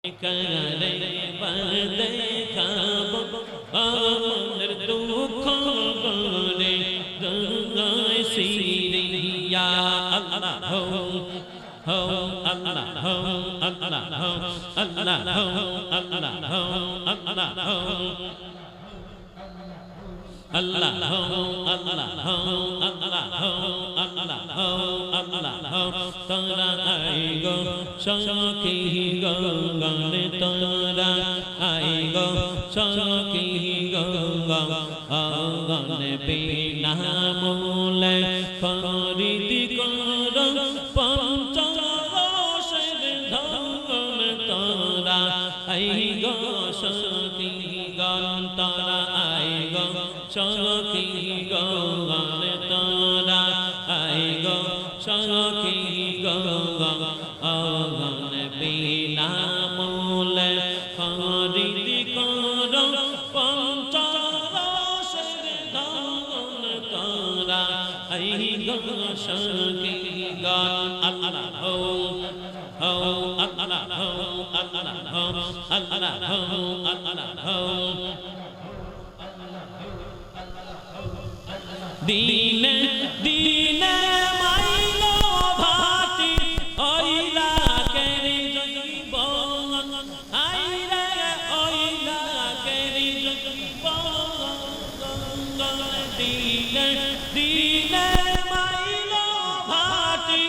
करे बदे खाब अमर दुख गरे गंगाए सिरिया अल्लाह हो अल्लाह हो अल्लाह हो अल्लाह हो अल्लाह हो अल्लाह हो Allah ho Allah ho Allah ho Allah ho Allah ho tara ai go sakhi go gane tara ai go sakhi go gane bina mole farid karo pancharasher dharan tara ai go sakhi gan tara ai go sakhi gan tara ai go sakhi gan bina mole farid karo pancharasher dharan tara ai go sakhi gan Allah ho Allah ho Allah ho Allah ho Allah ho dine dine mailo bhati oila keri joibon aire oila keri joibon dine dine mailo bhati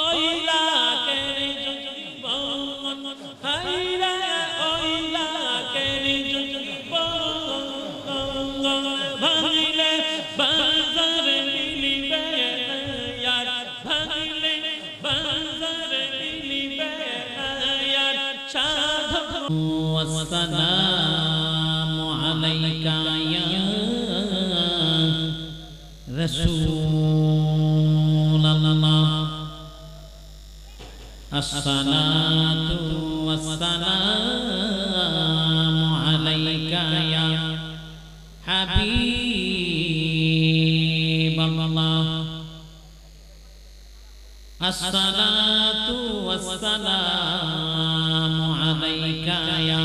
oila keri joibon aire oila keri joibon bhangile bazar milibe yar bhangile bazar milibe yar sadhu wassalamu alayka ya rasulullah as-salatu wassalamu alayka ya habib Allah as-salatu wassalamu alayka ya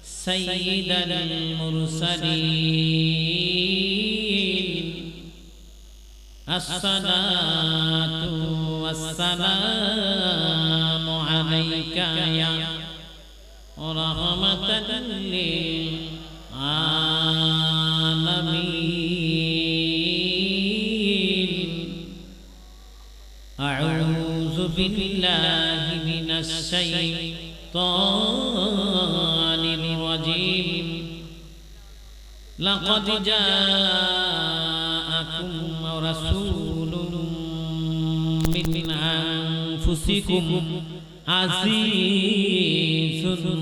sayyidal mursalin as-salatu wassalamu alayka ya rahmatan lil alamin a'udzu billahi minasy syaithanir rajim laqad ja'akum rasulun min anfusikum azizun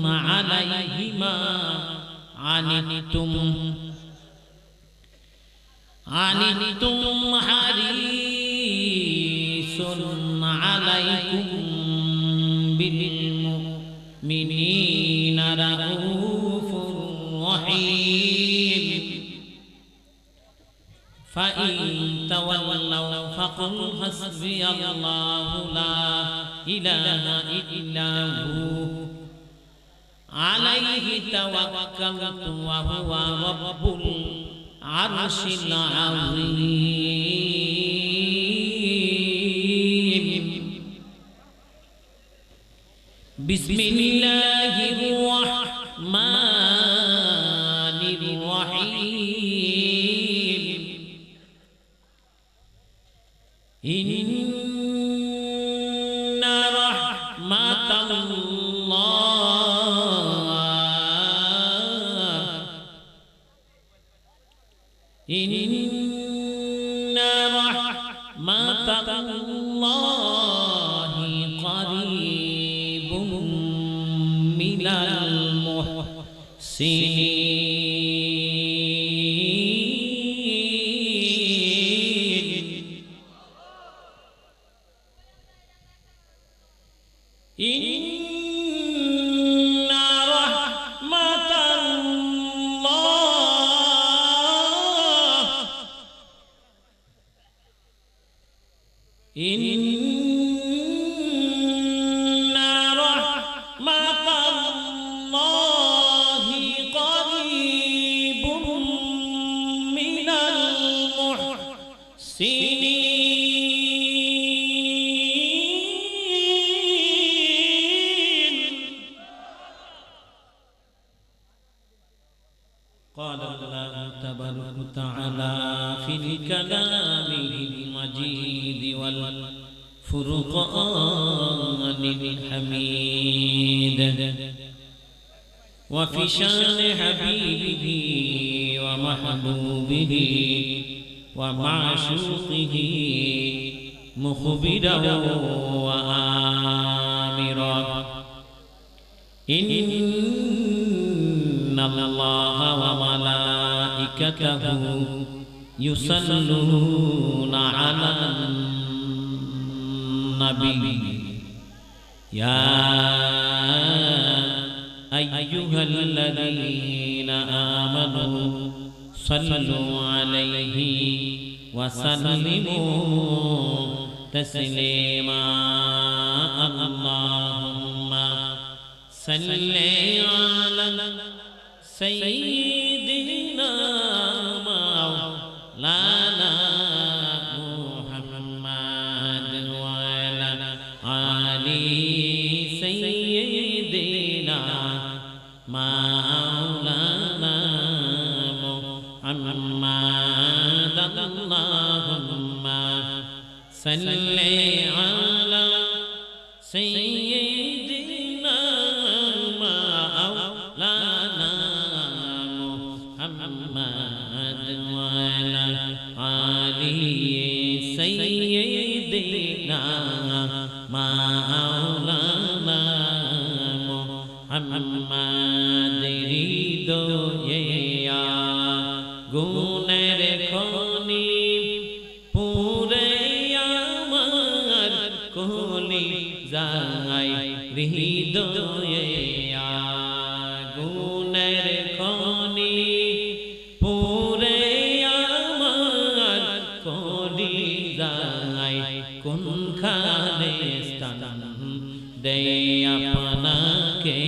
'alaihi ma anittum harisun 'alaikum bil mu'minina raufur rahim fa in tawallaw faqul hasbiyallahu la ilaha illa hu alaihi tawakkaltu wa huwa rabbul arshil azim bismillahir rahmanir rahim inna rahmatallah inna rahmatallahi qaribun minal muhsinin inna rahmatallah inna rahmatallah قال الله تبارك وتعالى في الكلام المجيد والفرقان الحميد وفي شان حبيبه ومحبوبه ومعشوقه مخبرا وآمرا إن الله وملائكته يصلون على النبي يا أيها الذين آمنوا صلوا عليه وسلموا تسليما اللهم صل على سيدنا مولانا محمد وعلى آل سيدنا مولانا محمد اللهم صل على سيدنا مولانا محمد وعلى آل سيدنا مولانا محمد হৃদয়ে গুণের খনি পুরে আমার কলি যায় হৃদয়ে গুণের খনি পুরে আমার কলি যায় কোনখানে স্থান দেয় আপনাকে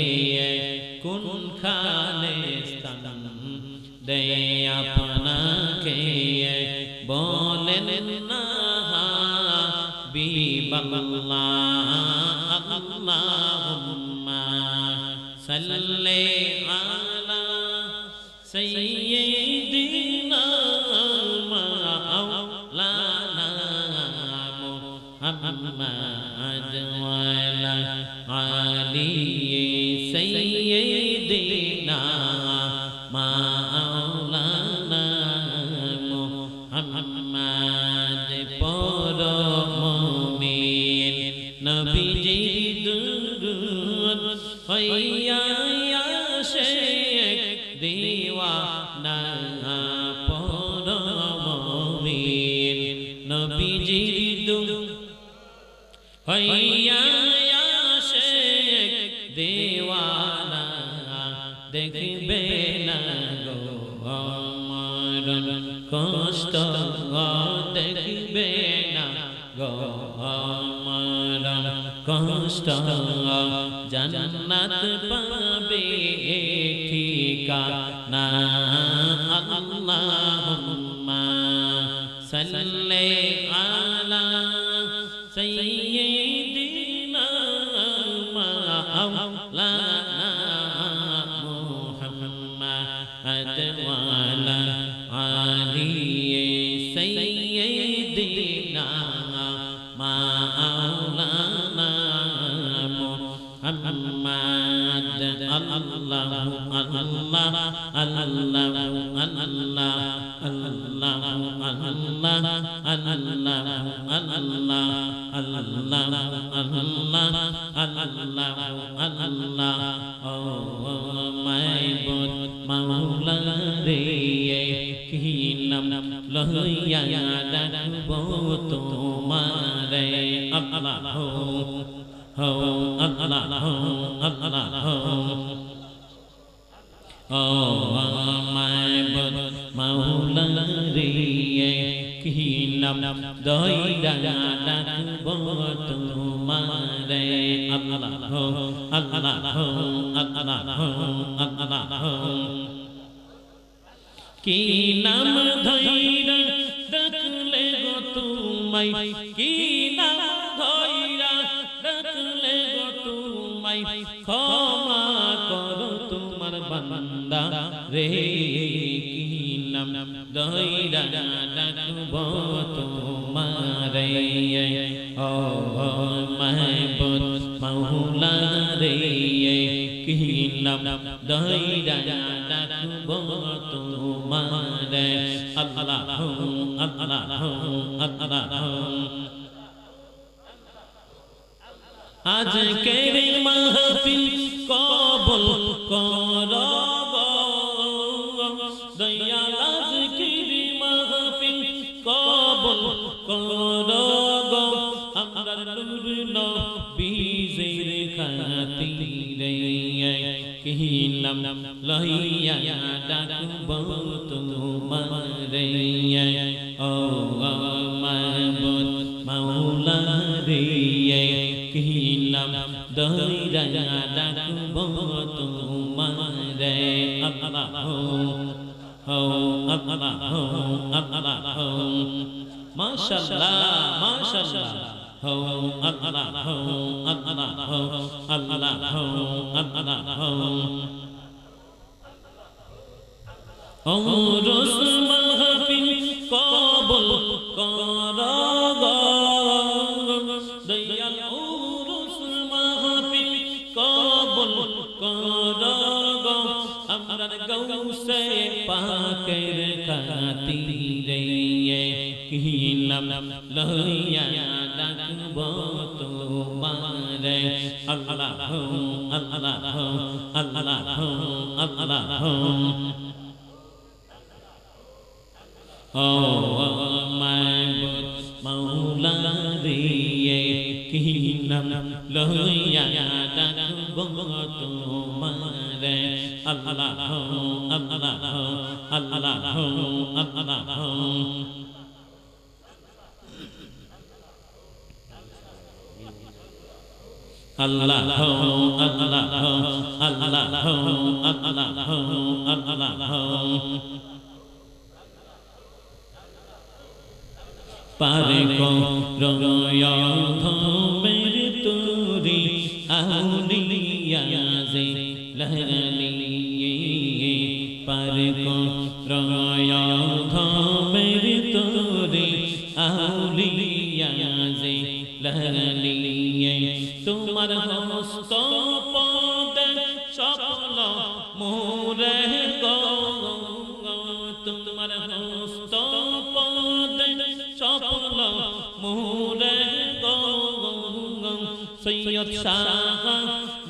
কোনখানে স্থান দেয় আপনাকে বলেন না বিবাল্লাহ আল্লাহুম্মা সাল্লি আলা সাইয়্যিদিনা মাওলানা মুহাম্মাদ ওয়া আলা আলি সাইয়্যিদিনা মাওলানা মুহাম্মাদ পরম মুমিন নবীজি দুরূদ হইয়া আসে দিওয়ানা পরম মুমিন নবীজি দুরূদ হইয়া আসে দিওয়ানা দেখবে না গো আমার কষ্ট দেখবে না গো আমার কষ্ট জান্নাত পাবে ঠিকানা আল্লাহুম্মা সাল্লি আলা সাইয়্যিদিনা মাওলানা মুহাম্মাদ ওয়া আলা আলি সাইয়্যিদিনা মাওলানা মুহাম্মাদ আল্লাহু আল্লাহ আল্লাহু আল্লাহ আল্লাহু আল্লাহ আল্লাহু আল্লাহ আল্লাহু আল্লাহ ও মাইবুদ মাওলা রে কি নাম লইয়া ডাকবো তোমারে আল্লাহ হো আল্লাহ আল্লাহ ও মাইবুদ মাওলা রে কি নাম দইরা ডাকবো তোমারে আল্লাহ আল্লাহ আল্লাহ আল্লাহ কি নাম ধইরা ডাকলে গো তোমায় কি নাম ধইরা ডাকলে গো তোমায় ক্ষমা করো তোমার বান্দা রে কি নাম দইরা ডাকব তোমারে ও মাহবুব মাওলা রে কি নাম দইরা ডাকব তোমারে আল্লাহ আল্লাহ আল্লাহ আজকের মাহফিল কবুল করো দয়াল আজকের মাহফিল কবুল করো আমরা নূর নবীর খাতিরে কি নাম লইয়া ডাকব তোমারে ও মাহবুব মাওলা রে কি নাম দইরা ডাকব তোমারে আল্লাহ ও আল্লাহ আল্লাহ মাশাআল্লাহ মাশাআল্লাহ ও আল্লাহ আল্লাহ আল্লাহ আল্লাহ ও রসুল মাহফিল কবুল করো দয়াল ও রসুল মাহফিল কবুল করো আমরা গৌসে পাকের খাতিরে কি নাম লইয়া ডাকব তোমারে আল্লাহ আল্লাহ আল্লাহ আল্লাহ ও মাহবুব মাওলা রে কি নাম লইয়া ডাকব তোমারে আল্লাহ আল্লাহ আল্লাহ আল্লাহ আল্লাহ আল্লাহ আল্লাহ আল্লাহ পারে কো রয়া ধমের তুরি আউলিয়া যে লহলি পারে কো রয়া ধমের তুরি আউলিয়া যে লহলি তোমার হস্ত পদে সফল মোরে গো তোমার হস্ত পদে সফল মোরে গো সৈয়দ শাহ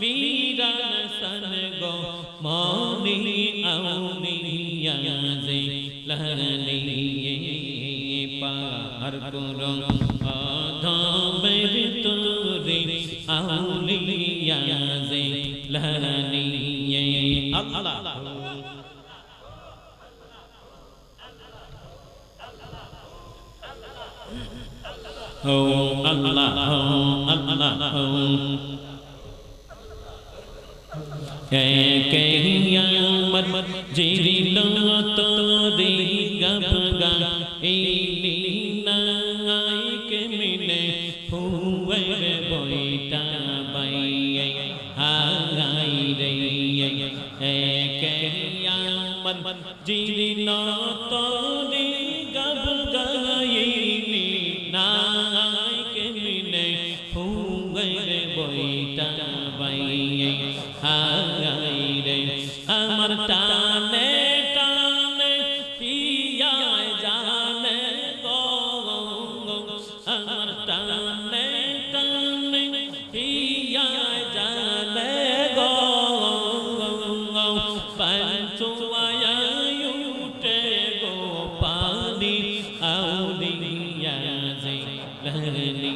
মীরা সন গো মনি আউলিয়া যে লহলি পার করো আধমের তুরি আউলিয়া যে লহলি আল্লাহ ও আল্লাহ আল্লাহ কে কিয়ামত জিরিল তোরি গবগা ইলি নাই কে মিলে ফুয়ের বইটা বাই হাই রে কে কিয়ামত জিরিল তোরি গবগা ইলি নাই কে মিলে ফুয়ের বইটা বাই হাই রে আমার টানে টানে পিয়া জানে গো আমার টানে টানে পিয়া জানে গো পাঁচুয়া উঠে গো পানি আউলিয়া যে লহলি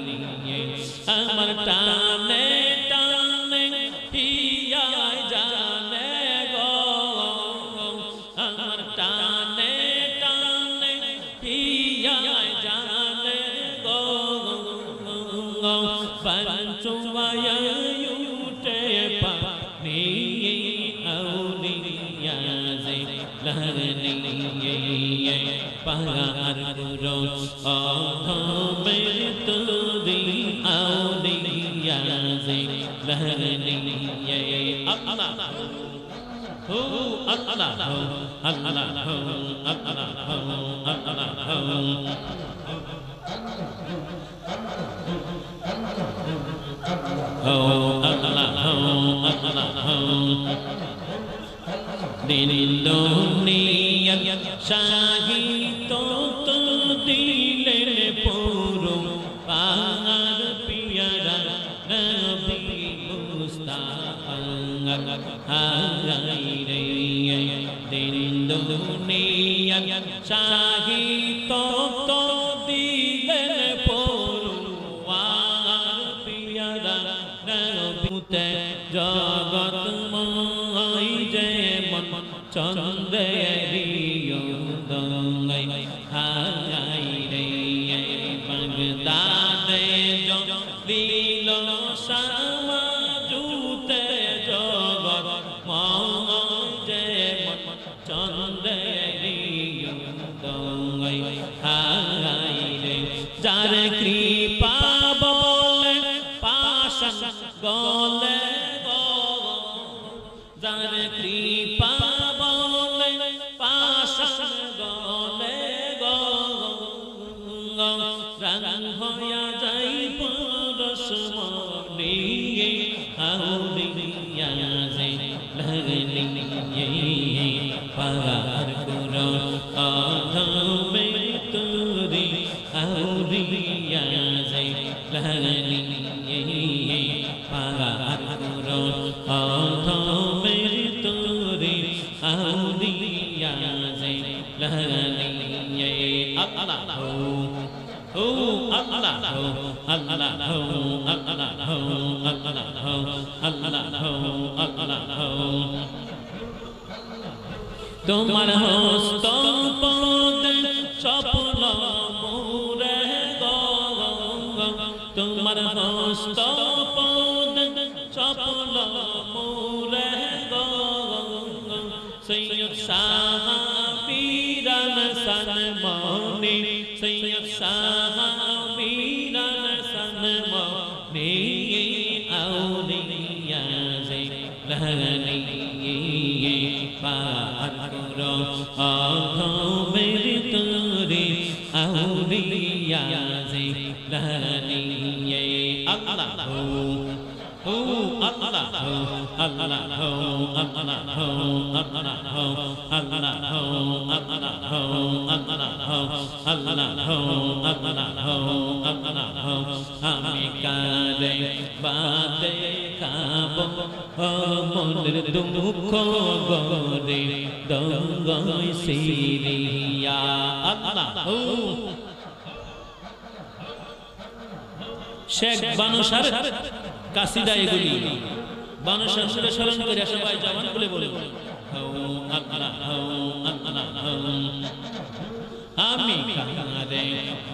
আমার টানে টানে পিয়া জানে গো আমার টানে টানে পিয়া জানে গো পাঁচুয়া উঠে পানি আউলিয়া যে লহলি পাহাড় গুরু আধমের তুরি আউলিয়া যে লহলি আল্লাহ শাহিত তো দিলেন পুরো পাহাড় পিয়ারা নবী মুস্তাফা হাই রে দিন দুনিয়া শাহিত তো দিলেন পুরো পাহাড় পিয়ারা নবী জগত ময় যেমন চন্দ্রেরি দঙ্গাই হাই রে বাগদাদে লীল শামা জুতে জগৎ ময় যেমন চন্দ্রেরি দঙ্গাই হাই রে যার কৃপা বলে পাশান গলে যার কৃপা বলে পাশান গলে রাং হইয়া যাই পরশমণি আউলিয়া যে লাগলি পার করো আধমে তুরি আউলিয়া যে লাগলি পার করো আধমে তুরি আউলিয়া যে লাগলি আল্লাহ তোমার হস্ত পদে স্বপ্ন মোরে গো তোমার হস্ত পদে স্বপ্ন মোরে গো সৈয়দ সাহাবীরান সনমনি সৈয়দ সাহাবীরান সনমনি আউলিয়া যে লাগলি পার করো আধমের তোরে আউলিয়া যে লাগলি আল্লাহ আমি কালে বাদে খাব মনের দুঃখ গরে দঙ্গই সিরিয়া আল্লাহ শেখ বানুসার কাসিদা এগুলি বানুসার সুরে স্মরণ করে সবাই জবান খুলে বলে আমি কারে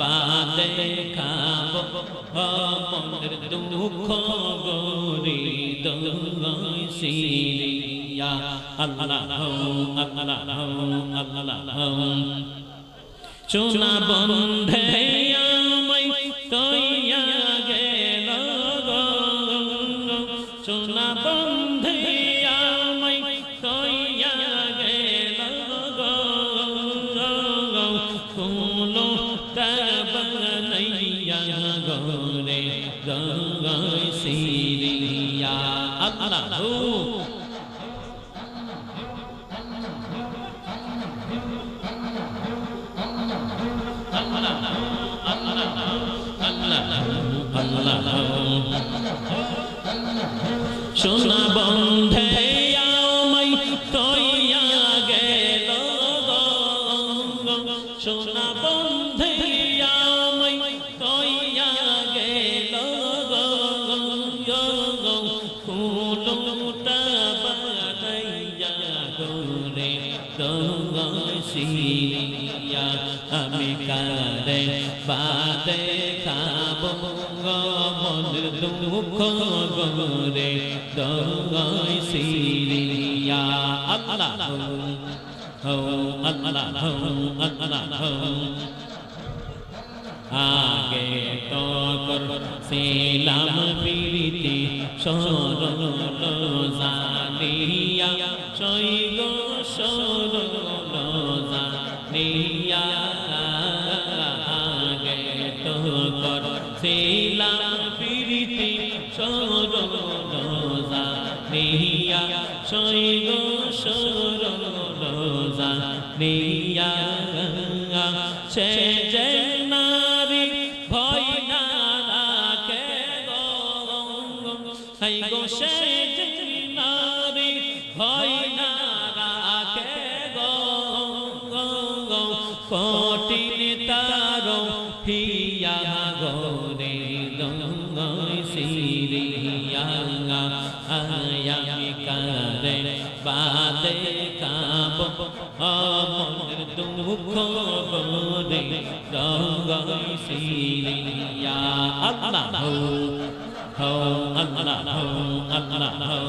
বাদে খাব মনের দুঃখ গরি দঙ্গই সিরিয়া আল্লাহ আল্লাহ আল্লাহ সোনা বন্ধে আমায় তৈয়া গেল সোনা বন্ধে আমায় তৈয়া গেল কোনো তবনাইয়া গরে গঙ্গায় সিরিয়া আল্লাহ সোনা বন্ধে আমায় তৈয়া গেল সোনা বন্ধে আমায় তৈয়া গেল কোনটা বানাইয়া গোরে দঙ্গই সিরিয়া আমি কারে বাদে খাব মনের দুঃখ গরে দঙ্গই সিরিয়া আল্লাহ আল্লাহ আল্লাহ আগে তো করছিলাম প্রীতি সরল জানিয়া শৈল সরল নিয়া আগে তো করছিলাম প্রীতি সরল নিয়া শৈল সরল নিয়া সে যে নারী ভয় না রাখে গো হাই গো সে যে নারী ভয় না রাখে গো কঠিন তার হিয়া গোরে গঙ্গই সিরিয়া আয়ামি কারে বাদে কাব মনের দুঃখ গোরে গঙ্গই সিরিয়া আল্লাহ হো আল্লাহ হো আল্লাহ হো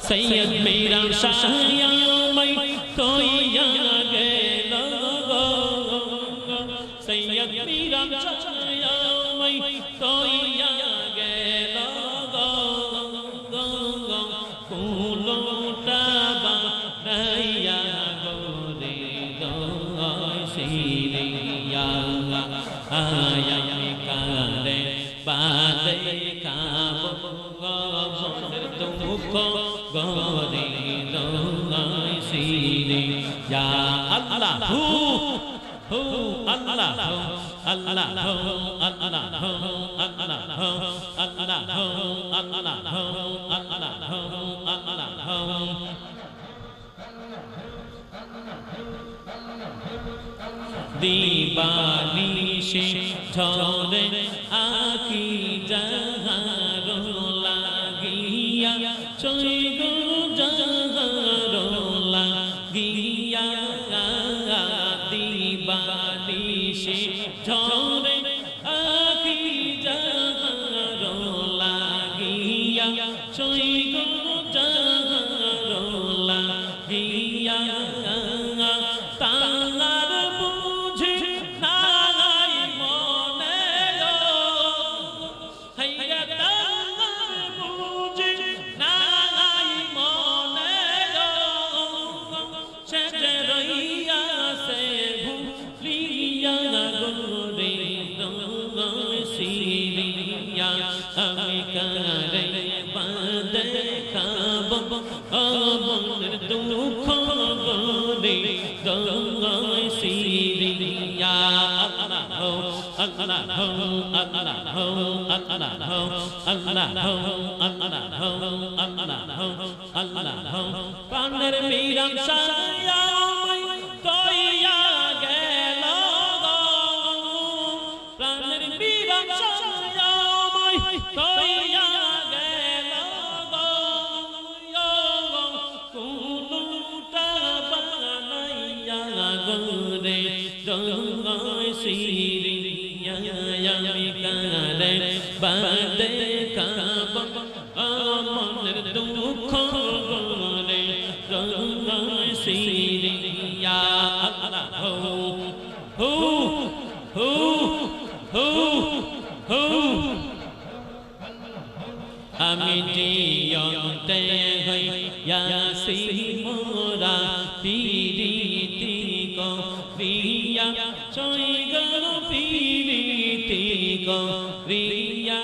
सैयद मेरा शाया मैं खोया गेला सैयद मेरा शाया मैं खोया गेला फूलोटा बनैया गोरे सिरिया आया कारे बादे काब दुख गोरे सिरे या अल्लाह हो अल्लाह हो अल्लाह हो अल्लाह हो अल्लाह हो अल्लाह हो अल्लाह हो अल्लाह हो अल्लाह हो दीवानी से झोरे आखी जहारो लागिया चोई गो जहारो लागिया दीवानी से झोरे आखी जहारो लागिया चोई गो जहारो लागिया तांगार बुझे नाई मने हैया तांगार बुझे नाई मने से रैया से भूलिया गोरे सिरिया আমি কারে বাদে খাব মনের দুঃখ গোরে গঙ্গায় সিরিয়া আল্লাহ হো আল্লাহ হো আল্লাহ হো আল্লাহ হো আল্লাহ হো আল্লাহ হো আল্লাহ হো আল্লাহ হো প্রাণের মীরা সায়া কইয়া গেল প্রাণের মীরা সায়া কইয়া গেল কোনটা বানাইয়া গোরে গঙ্গায় সিরিয়া আমি কারে বাদে কাব মনের দুঃখ গোরে গঙ্গায় সিরিয়া আল্লাহ হো হো হো হো হো আমি জিয়তে হইয়াছি মোরা পিরিতি গো প্রিয়া চই গো পিরিতি গো প্রিয়া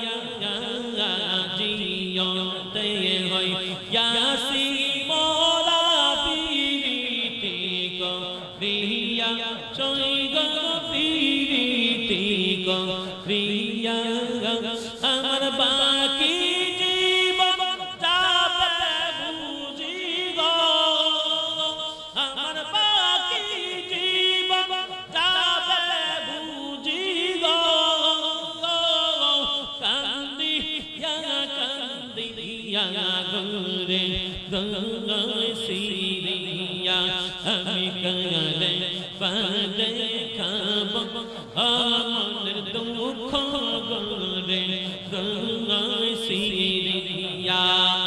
জিয়তে হইয়াছি মোরা পিরিতি গো প্রিয়া চই গো পিরিতি গো প্রিয়া আমার বাকি গোরে গঙ্গায় সিরিয়া আমি কারে বাদে খাব মনের দুঃখ গোরে গঙ্গায় সিরিয়া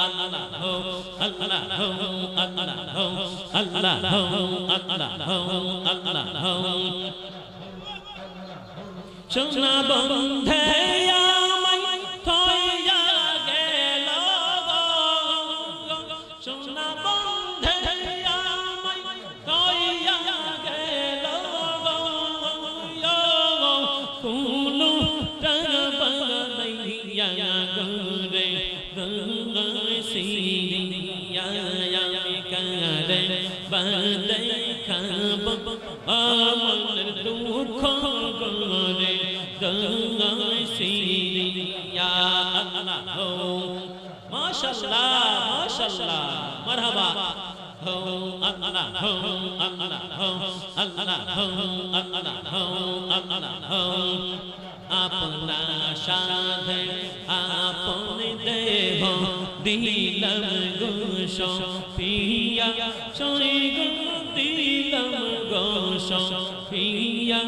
আল্লাহ হো আল্লাহ হো আল্লাহ হো আল্লাহ হো আল্লাহ হো আল্লাহ হো সোনা বন্ধে আমায় থইয়া গেল গো সোনা বন্ধে আমায় কইয়া গেল কোন বানাইয়া গরে সিরিয়া কারে বাদে খাব আমার দুঃখ গরে সিরিয়া আল্লাহ মাশাআল্লাহ মাশাআল্লাহ মারহাবা ho Allah ho Allah ho Allah ho Allah ho Allah ho अपना साधे आपने देह दिलम गोशो पिया सोई गो दिलम गोशो पिया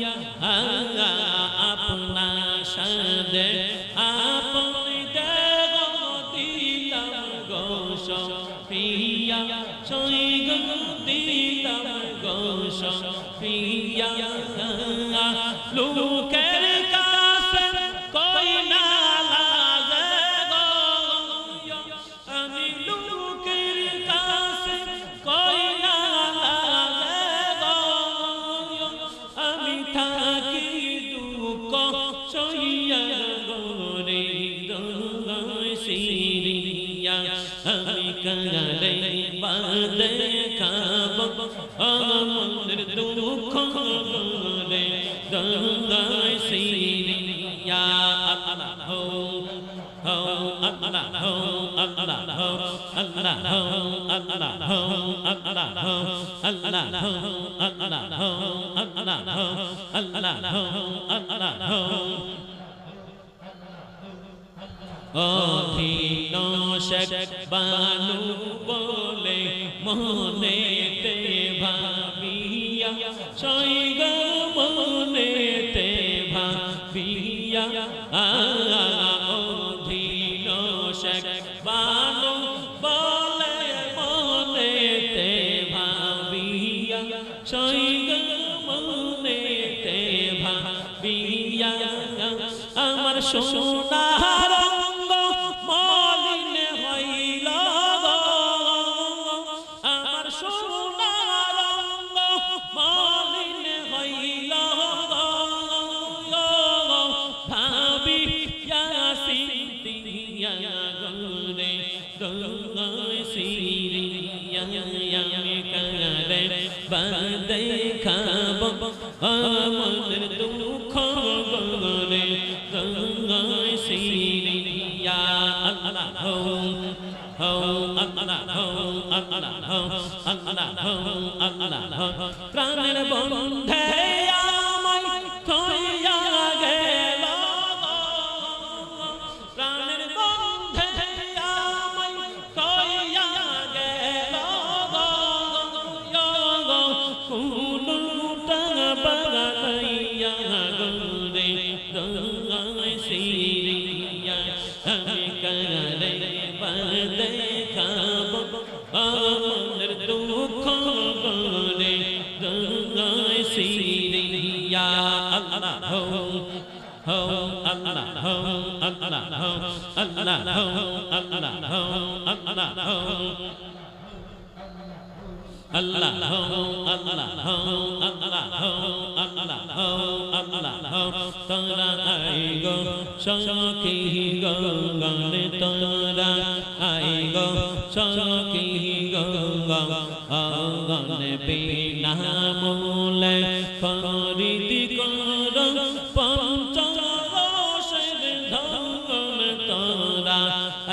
अपना साधे आपने देह दिलम गोशो पिया सोई गो दिलम गोशो पिया लोकेर বাদে খাব আমার দুঃখ গরে গঙ্গায় সিরিয়া আল্লাহ হো আল্লাহ হো আল্লাহ হো আল্লাহ হো আল্লাহ হো আল্লাহ হো আল্লাহ হো আল্লাহ হো আল্লাহ হো আল্লাহ হো আল্লাহ হো অধীন শেখ বানু বলে মনেতে ভাবিয়া সৈগ মনেতে ভাবিয়া অধীন শেখ বানু বলে মনেতে ভাবিয়া সৈগ মনেতে ভাবিয়া আমার সোনার বাদে খাব আমার দুঃখ গরে গঙ্গায় সিরিয়া আল্লাহ হো আল্লাহ হো আল্লাহ হো আল্লাহ হো আল্লাহ হো প্রাণের বন্ধে আমায় কইয়া গেল প্রাণের বন্ধে আমায় কইয়া গেল কোনটা বানাইয়া গরে গঙ্গায় সিরিয়া আমি কারে বাদে খাব আমার দুঃখ গরে গঙ্গায় সিরিয়া আল্লাহ হো আল্লাহ হো আল্লাহ হো আল্লাহ হো আল্লাহ হো আল্লাহ হো Allah ho Allah ho Allah ho Allah ho Allah ho tora ai go shaki go gane tora ai go shaki go gane bina mule faridi koro pancharosher dham tora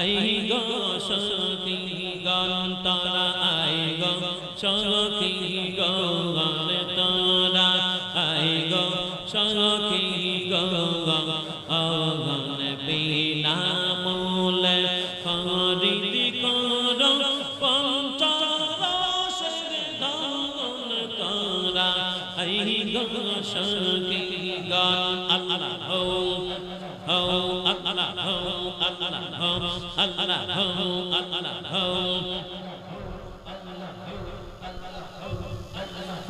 ai go shaki gan tora ai go shaki go gane tora ai go shaki go gane bina mule faridi koro pancharosher dham tora ai go shaki gan Allah ho Allah ho Allah ho Allah ho Allah ho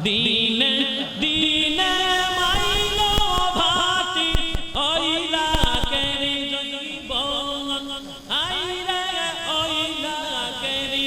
dine dine mailo bhati oila keri joibon aire oila keri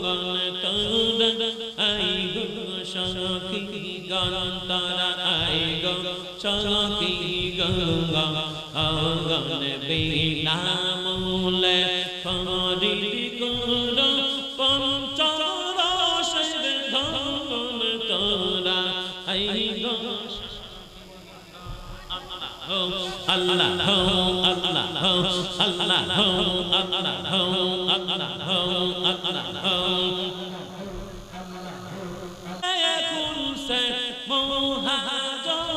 গান তোরা I go সখী গান তোরা I go সখী গঙ্গা গান বিনা মূলে ফরিদ গুণ পঞ্চরসের ধন তোরা I go Allah ho Allah ho Allah ho Allah ho Allah ho Allah ho এখন সে মহাজন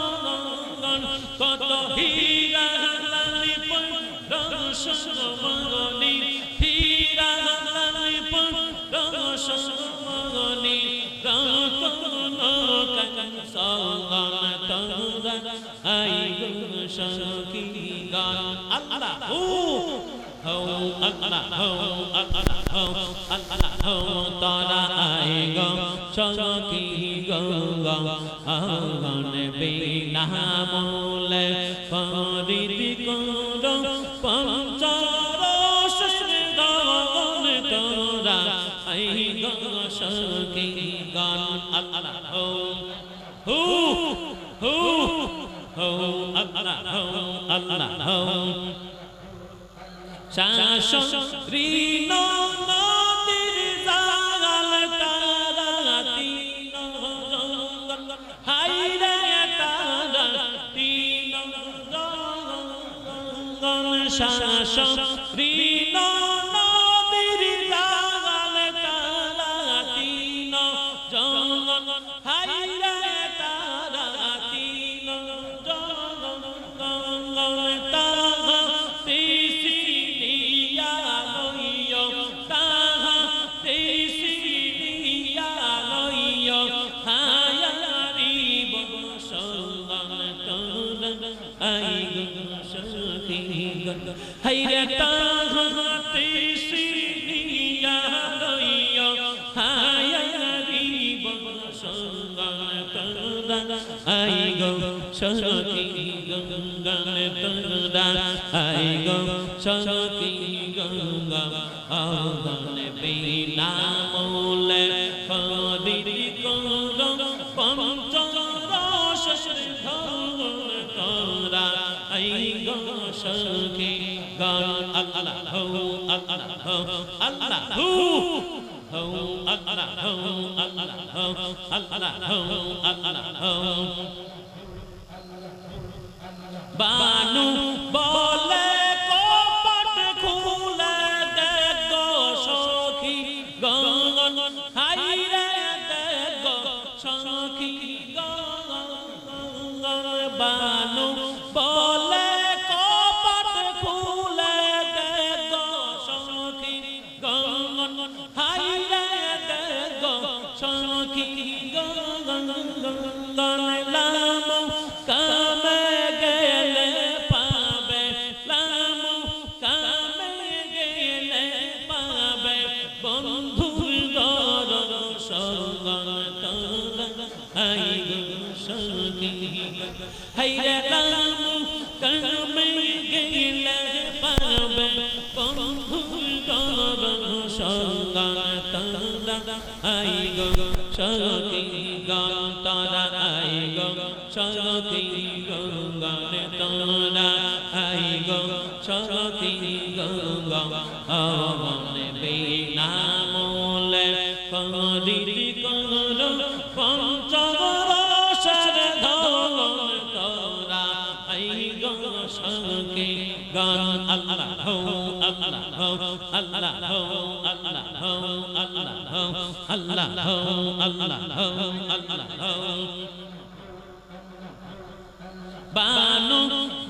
কত হীরা লালি পরশন মগনি হীরা লালি পরশন মগনি রতন কাঞ্চন তোরা আই গো সখী গান আল্লাহ হো আল্লাহ হো আল্লাহ হো আল্লাহ হো তোরা আই গো সখী গঙ্গা গান বিনা মূলে ফরিদ গুণ পঞ্চরসের ধন তোরা আই গো সখী গান আল্লাহ হো ho Allah ho Allah ho শাসন ঋণ নদীর জাগাল তারা তিন জঙ্গল হাইরে তারা তিন জঙ্গল শাসন ঋণ নদীর জাগাল তারা তিন জঙ্গল হাইরে hayre tahate siniya loyo hayari bonsangan tada ai go shaki gangan tada ai go shaki ganga agan bina mole farid kondam pancharoshir dharan tada ai go shaki gan Allah ho Allah ho Allah ho Allah ho Allah ho Allah ho Allah ho banu bole kopat khule dekho sokhi gan haire dekho sokhi gan banu bole hayre lamu kame gele pabe bondhur daran sangan tada ai go shaki gan tada ai go shaki gangan tada ai go shaki ganga avan bina mole farid karo panchavarasar dharan tora ai go shaki gan Allah ho Allah ho Allah ho Allah ho Allah ho Allah ho Allah ho Allah ho banu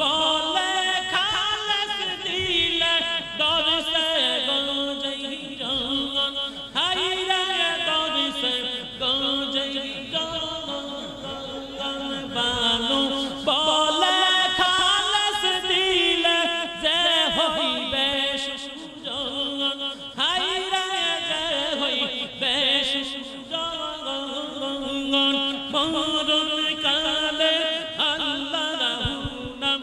bole khalas dile dor se gojai jan haire dor se gojai jan banu bole khalas dile je hoibe sujan haire je hoibe sujan maron kale Allah naam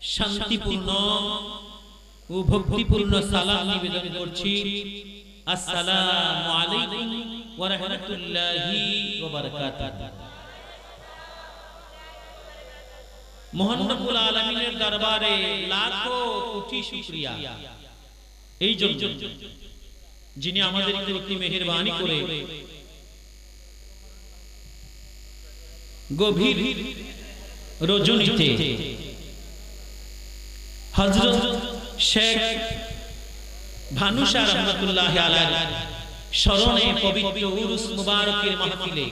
শান্তিপূর্ণ ও ভক্তিপূর্ণ সালাম নিবেদন করছি। আসসালামু আলাইকুম ওয়া রাহমাতুল্লাহি ওয়া বারাকাতুহু। মহান রব্বুল আলামিনের দরবারে লাখো কোটি শুকরিয়া এই জন্য যিনি আমাদের প্রতি মেহেরবানি করে গভীর রজনীতে হযরত শেখ ভানুশা রহমাতুল্লাহ আলাইহি স্মরণে পবিত্র উরুস মুবারকের মাহফিলে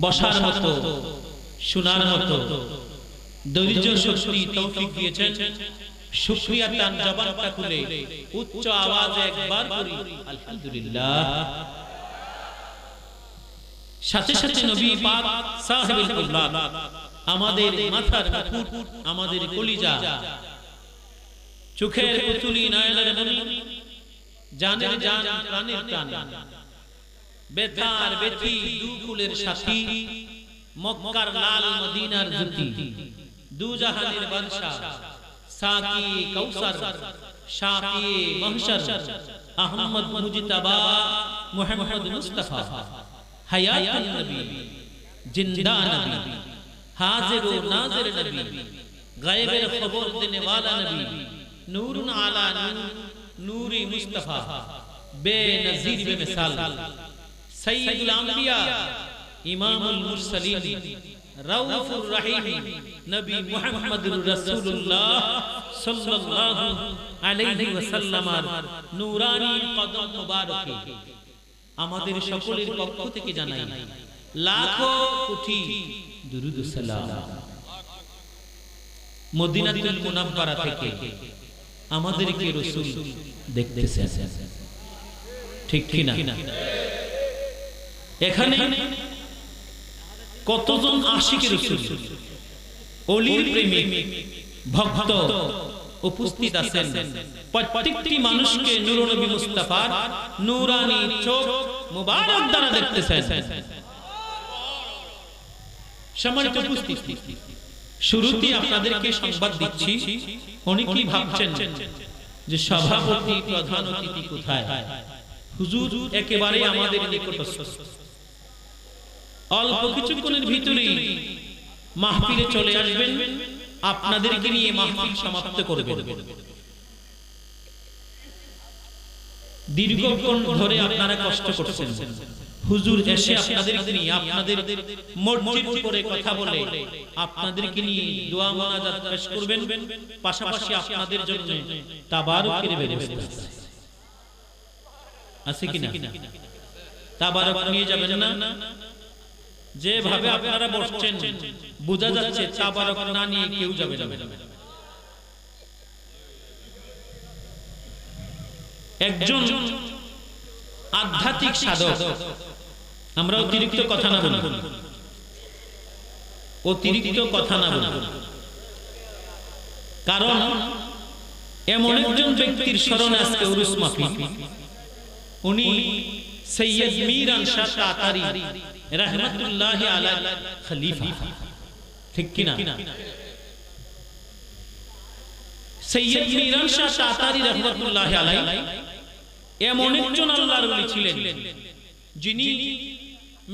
বসার মতো শোনার মতো ধৈর্য শক্তি তৌফিক দিয়েছেন। শুকরিয়া তান জবানটা খুলে উচ্চ আওয়াজে একবার করি আলহামদুলিল্লাহ। সাথে সাথে নবী পাক সাহেবুল কুবরা আমাদের মাথার মুকুট, আমাদের কলিজা, চোখের পুতুলি, নয়নের মণি, জানের জান, প্রাণের প্রাণ, বেতার বেতি, দুকুলের সাথী, মক্কার লাল, মদিনার জ্যোতি, দুজাহানের বাদশা, সাকি কাউসার, শাফি মাহশর, আহমদ মুজতবা, মুহাম্মদ মুস্তাফা, হায়াতুন নবী, জিন্দা নবী, হাজির ও নাজির নবী, গায়বের খবর দেনে वाला নবী, নূরুন আলা নূর, নূরে মুস্তাফা, বেনজির বেমিসাল, সৈয়দুল আম্বিয়া, ইমামুল মুরসালিন, রাউফুর রহিম নবী মুহাম্মদুর রাসূলুল্লাহ সাল্লাল্লাহু আলাইহি ওয়াসাল্লামের নূরানী কদম মুবারকে আমাদের সকলের পক্ষ থেকে জানাই লাখো কোটি দুরূদ ও সালাম। মদিনাতুল মুনাওয়ারা থেকে আমাদেরকে রাসূল দেখতেছেন, ঠিক কি না? এখানে কতজন আশিক রাসূল, ওলির প্রেমিক, ভক্ত উপস্থিত আছেন। প্রত্যেকটি মানুষকে নূর নবী মুস্তাফার নূরানী চোখ মুবারক দ্বারা দেখতেছেন। সম্মানিত উপস্থিতি, শুরুতে আপনাদেরকে সংবাদ দিচ্ছি, অনেকেই ভাবছেন যে সভাপতি, প্রধান অতিথি কোথায়? হুজুর একেবারে আমাদের নিকটস্থ, অল্প কিছুক্ষণের ভিতরেই মাহফিলে চলে আসবেন, আপনাদেরকে নিয়ে মাহফিল সমাপ্ত করবেন। দীর্ঘক্ষণ ধরে আপনারা কষ্ট করছেন, হুজুর এসে আপনাদেরকে নিয়ে, আপনাদের মসজিদ করে কথা বলে আপনাদেরকে নিয়ে দোয়া মোনাজাত পেশ করবেন, পাশাপাশি আপনাদের জন্য তাবারুকের ব্যবস্থা আছে কিনা? তাবারুক নিয়ে যাবেন না? যেভাবে আপনারা বসছেন বোঝা যাচ্ছে তাবারুক না নিয়ে কেউ যাবে না। একজন আধ্যাত্মিক সাধক, আমরা অতিরিক্ত কথা না বলি, অতিরিক্ত কথা না বলি, কারণ এমন একজন ব্যক্তির স্মরণে আজকে উরুস মাহফিল। উনি সৈয়দ মীর আনশা তাতারি রাহমাতুল্লাহি আলাইহি খলিফা, ঠিক কি না? সৈয়দ মীর আনশা তাতারি রাহমাতুল্লাহি আলাইহি এমন একজন আল্লাহর ওলি ছিলেন যিনি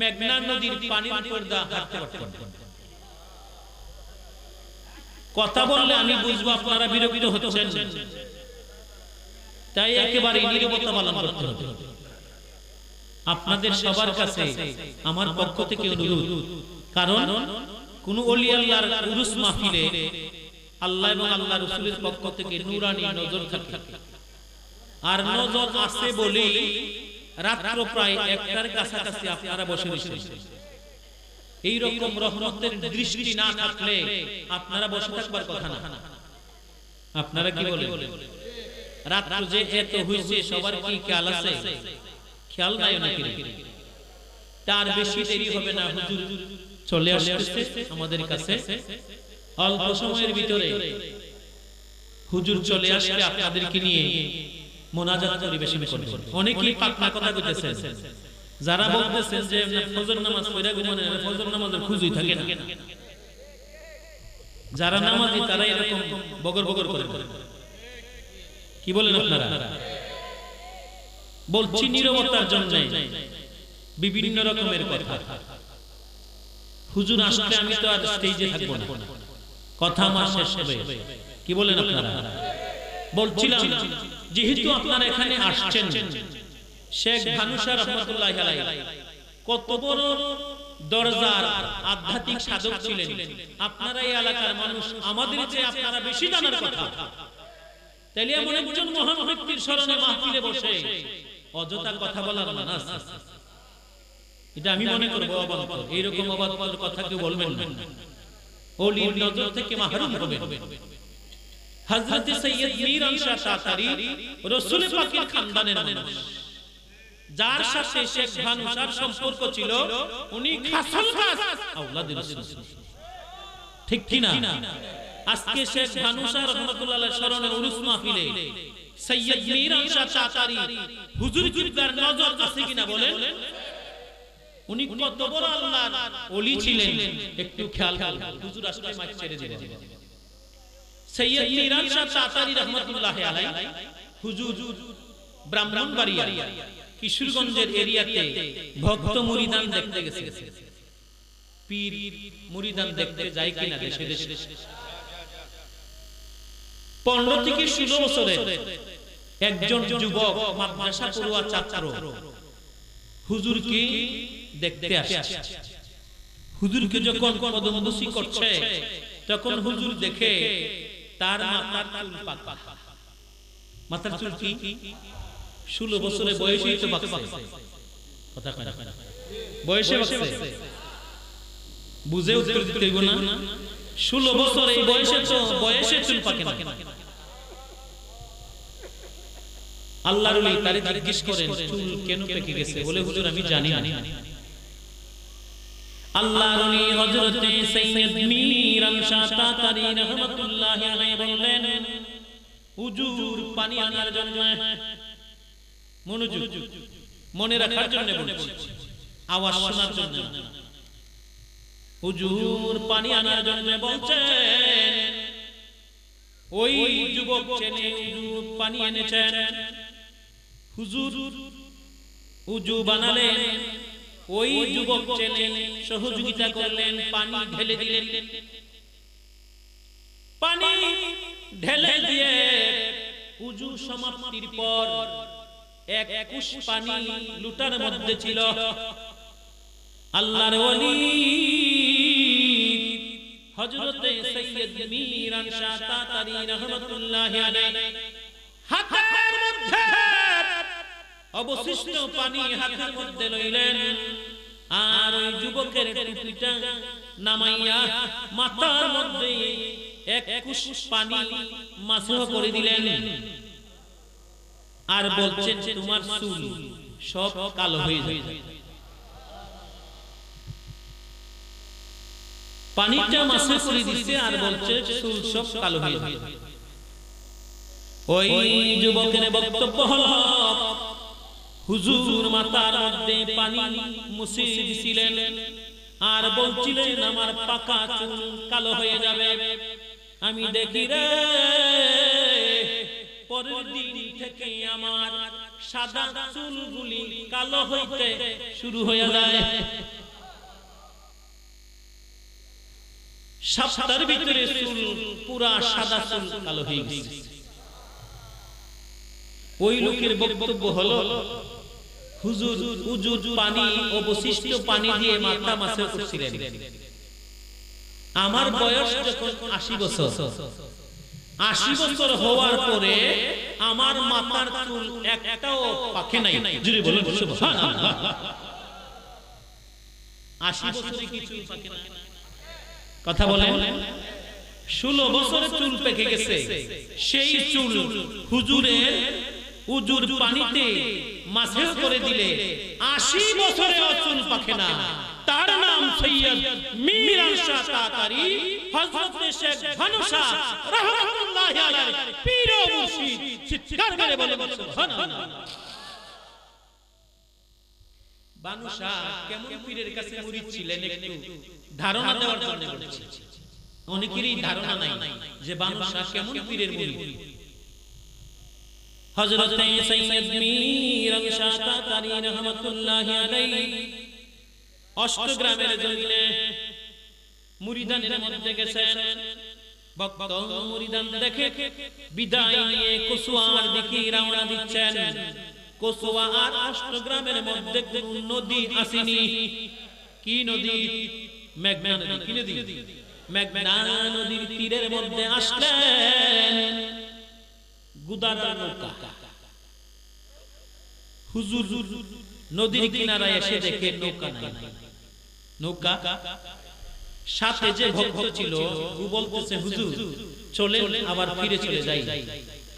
মেঘনা নদীর পানির উপর দিয়ে হাঁটতে পারতেন। কথা বললে আমি বুঝবো আপনারা বিরক্ত হচ্ছেন, তাই একেবারে নীরবতা পালন করতে হবে। আপনাদের সবার কাছে আমার পক্ষ থেকে অনুরোধ, কারণ কোন ওলি আল্লাহর উরুস মাহফিলে আল্লাহ এবং আল্লাহ রাসূলের পক্ষ থেকে নূরানী নজর থাকে, আর নজর আছে বলে রাত্র প্রায় 1টার কাছাকাছি আপনারা বসে রয়েছেন। এই রকম রহমতের দৃষ্টি না থাকলে আপনারা বসে থাকবার কথা না। আপনারা কি বলেন? রাত্র যে এত হইছে সবার কি খেয়াল আছে? খেয়াল নাই নাকি? তার বেশি দেরি হবে না, হুজুর চলে আসছে আমাদের কাছে। অল্প সময়ের ভিতরে হুজুর চলে আসলে আপনাদেরকে নিয়ে মোনাজাত পরিবেশন করবেন। অনেকেই পাকনা কথা কইতেছেন, যারা বলতেছেন যে ফজর নামাজ পড়া ঘুমানো, ফজর নামাজের খুঁজই থাকে না। যারা নামাজি তারা এরকম বগর বগর করে। কি বলেন আপনারা? বলছি নীরবতার জন্য বিভিন্ন রকমের কথা। হুজুর আসলে আমি তো আর স্টেজে থাকবো না, কথা আমার শেষ হবে। কি বলেন আপনারা? বলছিলাম যেহেতু আপনারা এখানে আসছেন, শেখ ভানুশা রহমাতুল্লাহ আলাইহি কত বড় দরজার আধ্যাত্মিক সাধক ছিলেন। আপনারা এই এলাকার মানুষ, আমাদের চেয়ে আপনারা বেশি জানার কথা। তাইলে এমন একজন মহান ব্যক্তির স্মরণে মাহফিলে বসে অযথা কথা বলার মানা আছে? এটা আমি মনে করব অবান্তর। এইরকম অবান্তর কথা কেউ বলবেন না, ওলির নজর থেকে মাহরুম হবেন। হযরত সৈয়দ মীর আনশা তাতারি রাসূল পাকের খানদানের মানুষ, যার সাথে শেখ ভানুশার সম্পর্ক ছিল, উনি খাসুল খাস আওলাদ রাসূল। ঠিক কি না? আজকে শেখ ভানুশা রাহমাতুল্লাহ আলাইহি স্মরণে উরুস মাহফিলে সৈয়দ মীর আনশা তাতারি হুজুর কিবলার নজর আছে কিনা বলেন? উনি কত বড় আল্লাহর ওলি ছিলেন একটু খেয়াল করুন। হুজুর আসলে মাইক ছেড়ে দিলেন। সৈয়দ মীর আনশা তাতারি রাহমাতুল্লাহ আলাইহি হুজুর ব্রাহ্মণবাড়িয়া কিশোরগঞ্জের এরিয়াতে ভক্ত মুরিদান দেখতে গেছে। পীর মুরিদান দেখতে যায় কিনা দেশে দেশে? 15 থেকে 16 বছরের একজন যুবক মাদ্রাসা পড়ুয়া ছাত্র হুজুরকে দেখতে আসছে। হুজুরকে যখন পদমদসি করছে, তখন হুজুর দেখে তার মাথার চুল পাকা। মাথার চুল কি 16 বছরের বয়সেই তো পাকছে। কথা কয় না, বয়সে পাকছে, বুঝে উত্তর দিতে হইব না? 16 বছর এই বয়সে তো বয়সে চুল পাকে না। আল্লাহর ওলি তারে জিজ্ঞেস করেন চুল কেন পেকে গেছে? বলে হুজুর আমি জানি না। আল্লাহর ওলি হযরত সৈয়দ মীর আনশা তাতারি রাহমাতুল্লাহি আলাইহি বললেন, হুজুর পানি আনার জন্য, মনোযোগ মনে রাখার জন্য বলছি, আওয়াজ শোনার জন্য। হুজুর পানি আনার জন্য বলছেন। ওই যুবক ছেলে হুজুর পানি এনেছেন। হুজুর উজু বানালেন, ওই যুবক ছেলে সহযোগিতা করলেন, পানি ঢেলে দিলেন। পানি ঢেলে দিয়ে উজু সমাপ্তির পর এক কুশ পানি লুটার মধ্যে ছিল। আল্লাহর ওলি হযরত সৈয়দ মীর আনশা তাতারি রাহমাতুল্লাহি আলাইহি হাতের মধ্যে অবশিষ্ট পানি হাতের মধ্যে লইলেন, আর ওই যুবকের টুপিটা নামাইয়া মাথার মধ্যে এক কুশ পানি মাসহ করে দিলেন। আর বলছেন তোমার চুল সব কালো হয়ে যাবে। পানিটা মাসে করে দিচ্ছে আর বলছে চুল সব কালো হয়ে যাবে। ওই যুবকের বক্তব্য হলো, হুজুর মাথার মধ্যে পানি মুছে দিছিলেন আর বলছিলেন আমার পাকা চুল কালো হয়ে যাবে। আমি দেখি রে, পরের দিন থেকে আমার সাদা চুলগুলি কালো হইতে শুরু হয়ে যায়। সপ্তাহের ভিতরে চুল পুরা সাদা চুল কালো হয়ে গেছে। ওই লোকের বক্তব্য হলো, হুজুর উজুর পানি অবশিষ্ট পানি দিয়ে মাথা মাসে করছিলেন। আমার বয়স যখন 80 বছর, 80 বছর হওয়ার পরে আমার মাথার চুল একটাও পাকে নাই। জুড়ে বলুন সুবহানাল্লাহ। 80 বছরে কি চুল পাকে না? কথা বলেন। 16 বছরে চুল পেকে গেছে। সেই চুল হুজুরের উজুর পানিতে মাসেহ করে দিলে 80 বছরেও চুল পাকে না। তার নাম সৈয়দ মীর আনশা তাতারি, হযরত শেখ ভানুশা রাহমাতুল্লাহি আলাইহি পীর ও মুর্শিদ। চিৎকার করে বলেন সুবহানাল্লাহ। ভানুশা কেমন পীরের কাছে মুরিদ ছিলেন একটু ধারণা দেওয়ার জন্য বলছি। অনেকেরই ধারণা নাই যে বানর শাহ কেমন পীরের মুরিদ। হযরত সৈয়দ মীর শাহ তাতারী রহমাতুল্লাহি আলাইহি অষ্টগ্রামের জমিনে মুরিদানের মধ্যে গেছেন। ভক্ত মুরিদান দেখে বিদায় নিয়ে কসুয়ার দিকে রওনা দিচ্ছেন। কসুয়া আর অষ্টগ্রামের মধ্যে কোন নদী আসেনি। কি নদী? মেঘনা নদী। কি নদী? মেঘনা নদীর তীরের মধ্যে আসলেন গুদারার নৌকা। হুজুর নদীর কিনারায় এসে দেখে নৌকা নাই। নৌকা সাথে যে ভক্ত ছিল ও বলতেছে, হুজুর চলে আবার ফিরে চলে যাই,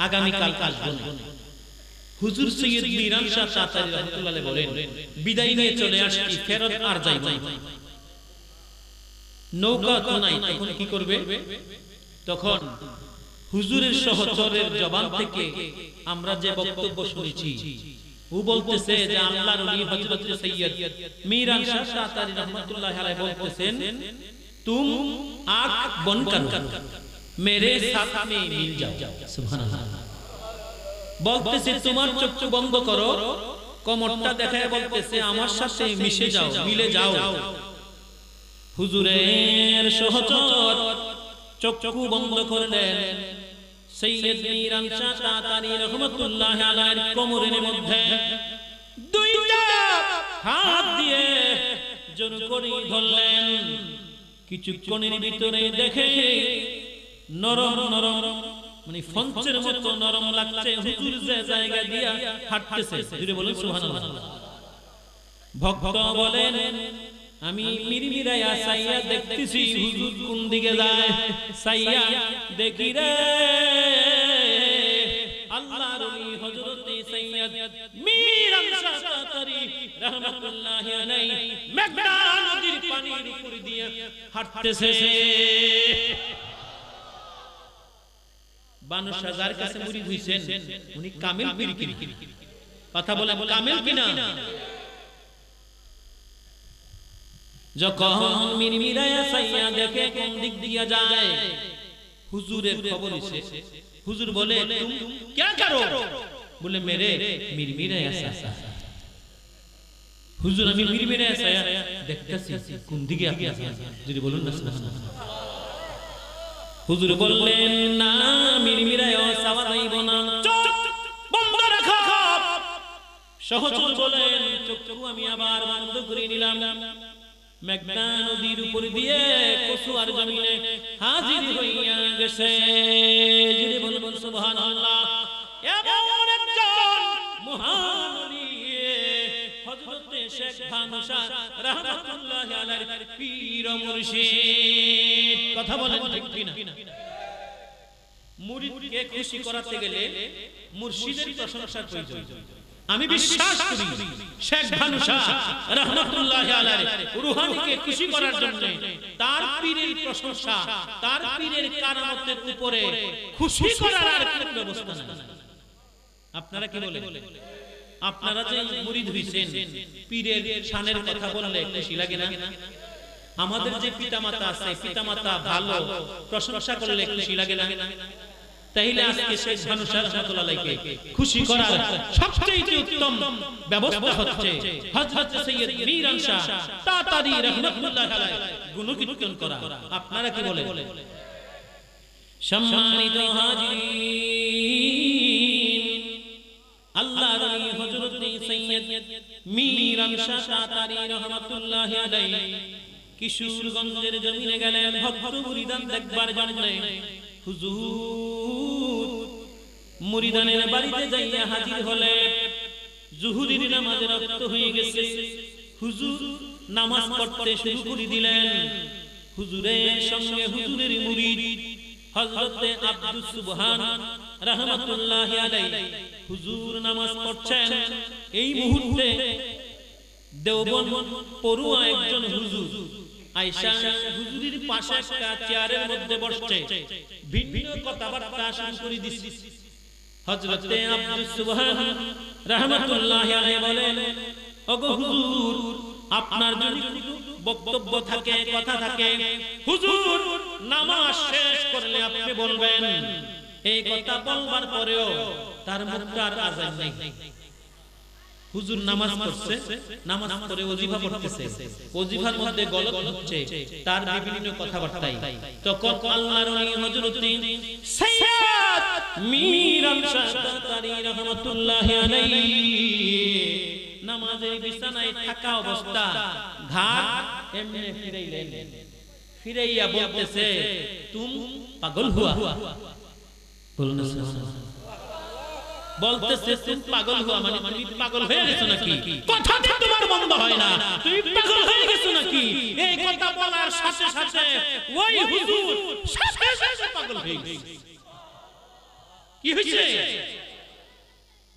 আগামী কাল আসবো না। হুজুর সৈয়দ মীর শাহ তাতারী রাহমাতুল্লাহ আলাইহি বলেন, বিদায় নিয়ে চলে আসছি, ফেরত আর যাইব না। নৌকা তো নাই, তখন কি করবে? তখন হুজুরের সহচরের জবান থেকে আমরা যে বক্তব্য শুনেছি, ও বলতেছে যে আল্লাহর ওলি হযরত সৈয়দ মীর শাহ তাতারী রাহমাতুল্লাহ আলাইহি বলতেছেন, तुम आंख बंद करो, मेरे साथ में मिल जाओ। সুবহানাল্লাহ। বলতেছে তোমার চোখ বন্ধ করো, কোমরটা দেখায় বলতেছে আমার সাথে মিশে যাও, মিলে যাও। হুজুরের সহচর চোখ বন্ধ করলেন। সৈয়দ মীর শাহ তাতারী রাহমাতুল্লাহ আলাইহির কোমরের মধ্যে দুইটা হাত দিয়ে জোর করে ধরলেন। কিছুক্ষণের ভিতরে দেখে নরম নরম, মানে ফঞ্চের মতো নরম লাগছে। হুজুর যে জায়গা দিয়া হাঁটতেছে, জুড়ে বলেন সুবহানাল্লাহ। ভক্ত বলেন, আমি মিরমিরায়া সাইয়া দেখতেছি হুজুর কোন দিকে যায়। সাইয়া দেখি রে আল্লাহর ওলি হযরত সৈয়দ মীর শাহ তাতারী রাহমাতুল্লাহি আলাইহি মেঘনা নদীর পানির উপর দিয়ে হাঁটতেছে। বানর শাহ যার কাছে মুরিদ হইছেন উনি কামিল পীর কিনা? কথা বলে কামিল কিনা? যখন মিরমিরায়া সাইয়া দেখে কোন দিক দিয়া যায়, হুজুরের খবর এসে হুজুর বলে, तुम क्या करो? बोले मेरे मिरमिराया साया। হুজুর আমি মিরমিরায়া সায়া দেখতেছি, কোন দিকে আপনি আছেন? যদি বলুন না সুবহানাল্লাহ। হুজুর বললেন, না মিরমিরায়া সায়া যাইব না, চোখ বন্ধ রাখো। সহচর বলেন, চোখ আমি আবার বন্ধ করে নিলাম। মেঘনা নদীর উপর দিয়ে কসুয়ার জমিনে হাজির হইয়া গেছে। যদি বলবেন সুবহানাল্লাহ। এমন একজন মহান ওলি হযরত শেখ ভানু শাহ রাহমাতুল্লাহি আলাইহির পীর মুর্শিদ। কথা বলেন ঠিক কিনা? মুরিদকে খুশি করাতে গেলে মুর্শিদের প্রশংসার প্রয়োজন। আমি বিশ্বাস করি শেখ ভানু শাহ রাহমাতুল্লাহি আলাইহি রুহানীকে খুশি করার জন্য তার পীরের প্রশংসা, তার পীরের কারামতের উপরে খুশি করার আর কোনো ব্যবস্থা নাই। আপনারা কি বলেন? আপনারা যে মুরিদ হইছেন, পীরের শানের কথা বললে খুশি লাগে না? আমাদের যে পিতামাতা আছে, পিতামাতা ভালো প্রশংসা করলে খুশি লাগে না? তাইলে আজকে শেখ ভানু শাহ রাহমাতুল্লাহ আলাইহিকে খুশি করার সবচেয়ে উত্তম ব্যবস্থা হচ্ছে হযরত সৈয়দ মীর শাহ তাতারী রাহমাতুল্লাহ আলাইহি গুণকীর্তন করা। আপনারা কি বলেন? সম্মানিত হাজিরিন, আল্লাহর ওলি হযরত সৈয়দ মীর শাহ তাতারী রাহমাতুল্লাহ আলাইহি কিশোরগঞ্জের জমিনে গেলেন ভক্ত মুরিদান দেখবার জন্য। হুজুর মুরিদানের বাড়িতে যাইয়া হাজির হলে জুহুরির নামাজের ওয়াক্ত হয়ে গেছে। হুজুর নামাজ পড়তে শুরু করে দিলেন। হুজুরের সঙ্গে হুজুরের মুরিদ হযরত আব্দুস সুবহান রাহমাতুল্লাহি আলাইহি হুজুর নামাজ পড়ছেন। এই মুহূর্তে দেওবন্দ পড়ুয়া একজন হুজুর আয়েশা হুজুরের পাশে একটা চেয়ারের মধ্যে বসছে, ভিন্ন কথাবার্তা শুরু করে দিছে। হযরত আব্দুস সুবহান রাহমাতুল্লাহি আলাইহি বলেন, ওগো হুজুর, আপনার যদি বক্তব্য থাকে, কথা থাকে, হুজুর নামাজ শেষ করলে আপনি বলবেন এই কথা বলবার পরেও তার মুখটা আর আজান নাই। হুজুর নামাজ পড়ছে, নামাজ পড়ে ওজিফা পড়তেছে, ওজিফার মধ্যে গলত হচ্ছে তার বিভিন্ন কথাবার্তাই, তখন আল্লাহর ওলি হযরত সাইয়্যিদ মীর আল-শাতারি রাহমাতুল্লাহি আলাইহি নামাজের বিছানায় থাকা অবস্থা ঘাট এমনি ফিরাইলেন, ফিরাইয়া বলতেছে তুম পাগল হুয়া, বলুন না সুবহানাল্লাহ, বলতেছে তুমি পাগল হুয়া মানে তুমি পাগল হয়ে গেছো নাকি, কথাতে তোমার বন্ধ হয় না, তুমি পাগল হয়ে গেছো নাকি। এই কথা বলার সাথে সাথে ওই হুজুর সাথে সাথে পাগল হয়ে গেছে। কি হইছে?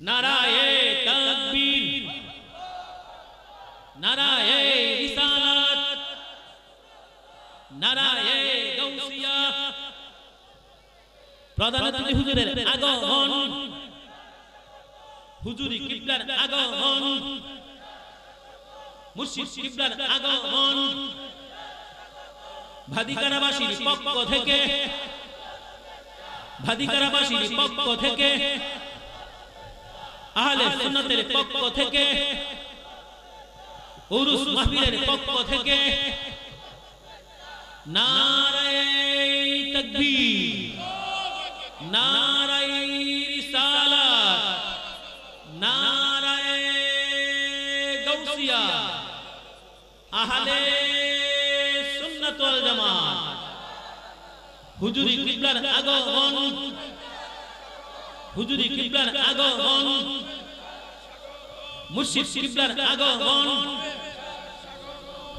নারায়ে তাকবীর, নারায়ে রিসালাত, নারায়ে গাউসিয়া, প্রধান অতিথি হুজুরের আগমন, হুজুরি কিবলার আগমন, মুর্শিদ কিবলার আগমন, ভাদিকারাবাসীর পক্ষ থেকে, ভাদিকারাবাসীর পক্ষ থেকে, আহলে সুন্নাতের পক্ষ থেকে, উরুস মাহফিলের পক্ষ থেকে নারায়ে তাকবীর, নারায়ে রিসালাত, নারায়ে গাউসিয়া, আহলে সুন্নাত ওয়াল জামাত, হুজুরি কিবলার আগমন, হুজুরি কিবলার আগমন, মুর্শিদ কিবলার আগমন,